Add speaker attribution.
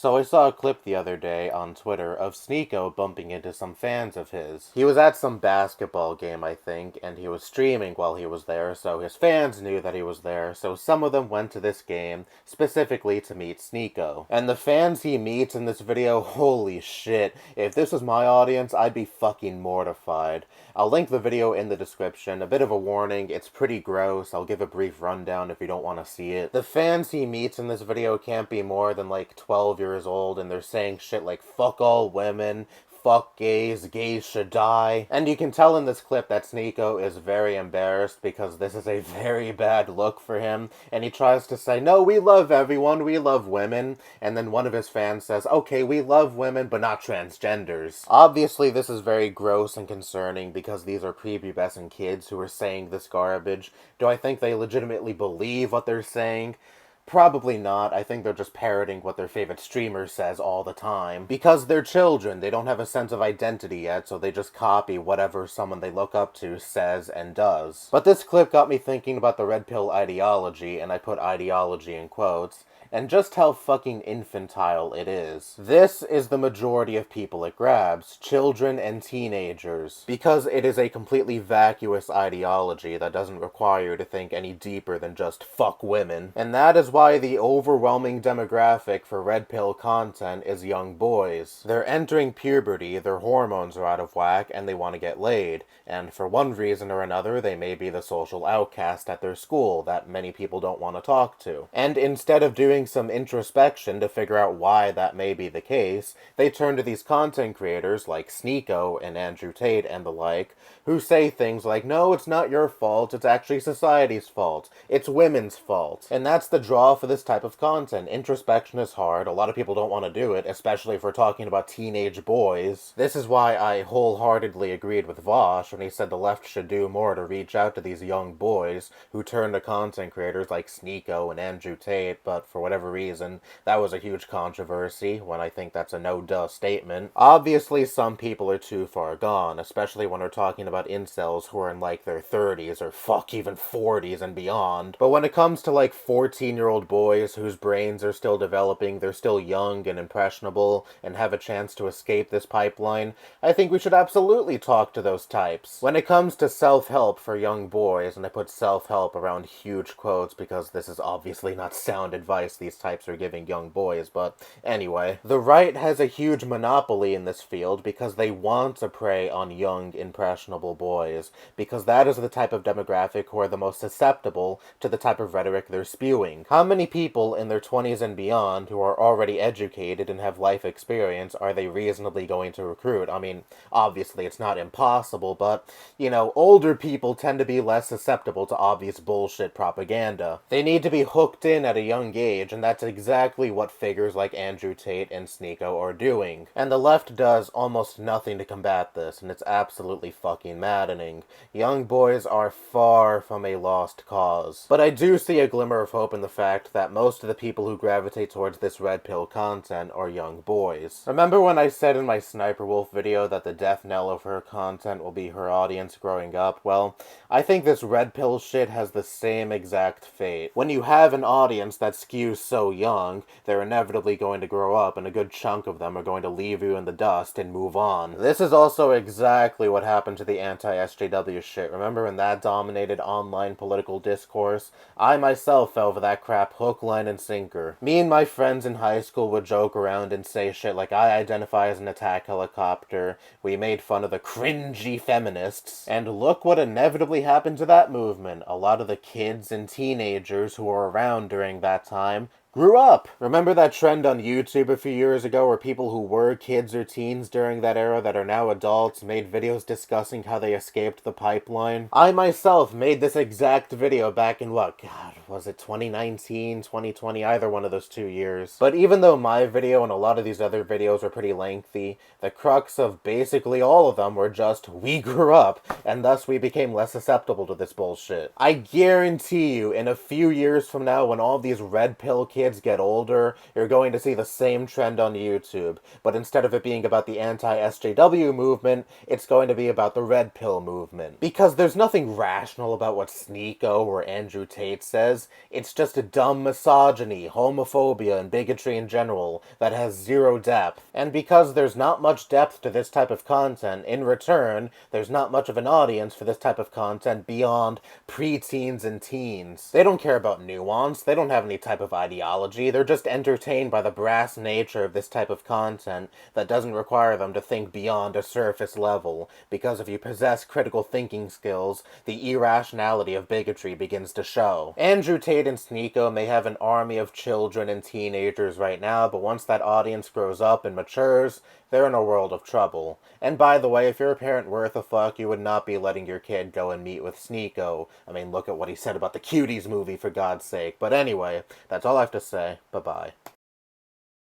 Speaker 1: So I saw a clip the other day on Twitter of Sneako bumping into some fans of his. He was at some basketball game, I think, and he was streaming while he was there, so his fans knew that he was there, so some of them went to this game specifically to meet Sneako. And the fans he meets in this video, holy shit, if this was my audience, I'd be fucking mortified. I'll link the video in the description. A bit of a warning, it's pretty gross. I'll give a brief rundown if you don't want to see it. The fans he meets in this video can't be more than like 12 years old, and they're saying shit like fuck all women, fuck gays, gays should die. And you can tell in this clip that Sneako is very embarrassed because this is a very bad look for him. And he tries to say, no, we love everyone, we love women. And then one of his fans says, okay, we love women, but not transgenders. Obviously, this is very gross and concerning because these are prepubescent kids who are saying this garbage. Do I think they legitimately believe what they're saying? Probably not. I think they're just parroting what their favorite streamer says all the time. Because they're children, they don't have a sense of identity yet, so they just copy whatever someone they look up to says and does. But this clip got me thinking about the red pill ideology, and I put ideology in quotes, and just how fucking infantile it is. This is the majority of people it grabs, children and teenagers, because it is a completely vacuous ideology that doesn't require you to think any deeper than just fuck women. And that is why the overwhelming demographic for red pill content is young boys. They're entering puberty, their hormones are out of whack, and they want to get laid. And for one reason or another, they may be the social outcast at their school that many people don't want to talk to. And instead of doing some introspection to figure out why that may be the case, they turn to these content creators like Sneako and Andrew Tate and the like, who say things like, no, it's not your fault, it's actually society's fault, it's women's fault. And that's the draw for this type of content. Introspection is hard, a lot of people don't want to do it, especially if we're talking about teenage boys. This is why I wholeheartedly agreed with Vosh when he said the left should do more to reach out to these young boys who turn to content creators like Sneako and Andrew Tate, but for whatever reason, that was a huge controversy, when I think that's a no-duh statement. Obviously, some people are too far gone, especially when we're talking about incels who are in like their 30s, or fuck, even 40s and beyond. But when it comes to like 14-year-old boys whose brains are still developing, they're still young and impressionable, and have a chance to escape this pipeline, I think we should absolutely talk to those types. When it comes to self-help for young boys, and I put self-help around huge quotes because this is obviously not sound advice these types are giving young boys, but anyway. The right has a huge monopoly in this field because they want to prey on young, impressionable boys, because that is the type of demographic who are the most susceptible to the type of rhetoric they're spewing. How many people in their 20s and beyond who are already educated and have life experience are they reasonably going to recruit? I mean, obviously it's not impossible, but, you know, older people tend to be less susceptible to obvious bullshit propaganda. They need to be hooked in at a young age, and that's exactly what figures like Andrew Tate and Sneako are doing. And the left does almost nothing to combat this, and it's absolutely fucking maddening. Young boys are far from a lost cause. But I do see a glimmer of hope in the fact that most of the people who gravitate towards this red pill content are young boys. Remember when I said in my Sniper Wolf video that the death knell of her content will be her audience growing up? Well, I think this red pill shit has the same exact fate. When you have an audience that skews so young, they're inevitably going to grow up, and a good chunk of them are going to leave you in the dust and move on. This is also exactly what happened to the anti-SJW shit. Remember when that dominated online political discourse? I myself fell for that crap hook, line, and sinker. Me and my friends in high school would joke around and say shit like, I identify as an attack helicopter. We made fun of the cringy feminists. And look what inevitably happened to that movement. A lot of the kids and teenagers who were around during that time grew up. Remember that trend on YouTube a few years ago where people who were kids or teens during that era that are now adults made videos discussing how they escaped the pipeline? I myself made this exact video back in what, God, was it 2019, 2020, either one of those 2 years. But even though my video and a lot of these other videos are pretty lengthy, the crux of basically all of them were just, we grew up, and thus we became less susceptible to this bullshit. I guarantee you, in a few years from now, when all these red pill kids kids get older, you're going to see the same trend on YouTube, but instead of it being about the anti-SJW movement, it's going to be about the red pill movement. Because there's nothing rational about what Sneako or Andrew Tate says, it's just a dumb misogyny, homophobia, and bigotry in general that has zero depth. And because there's not much depth to this type of content, in return, there's not much of an audience for this type of content beyond preteens and teens. They don't care about nuance, they don't have any type of ideology, they're just entertained by the brass nature of this type of content that doesn't require them to think beyond a surface level, because if you possess critical thinking skills, the irrationality of bigotry begins to show. Andrew Tate and Sneako may have an army of children and teenagers right now, but once that audience grows up and matures, they're in a world of trouble. And by the way, if you're a parent worth a fuck, you would not be letting your kid go and meet with Sneako. I mean, look at what he said about the Cuties movie, for God's sake. But anyway, that's all I have to say. Bye-bye.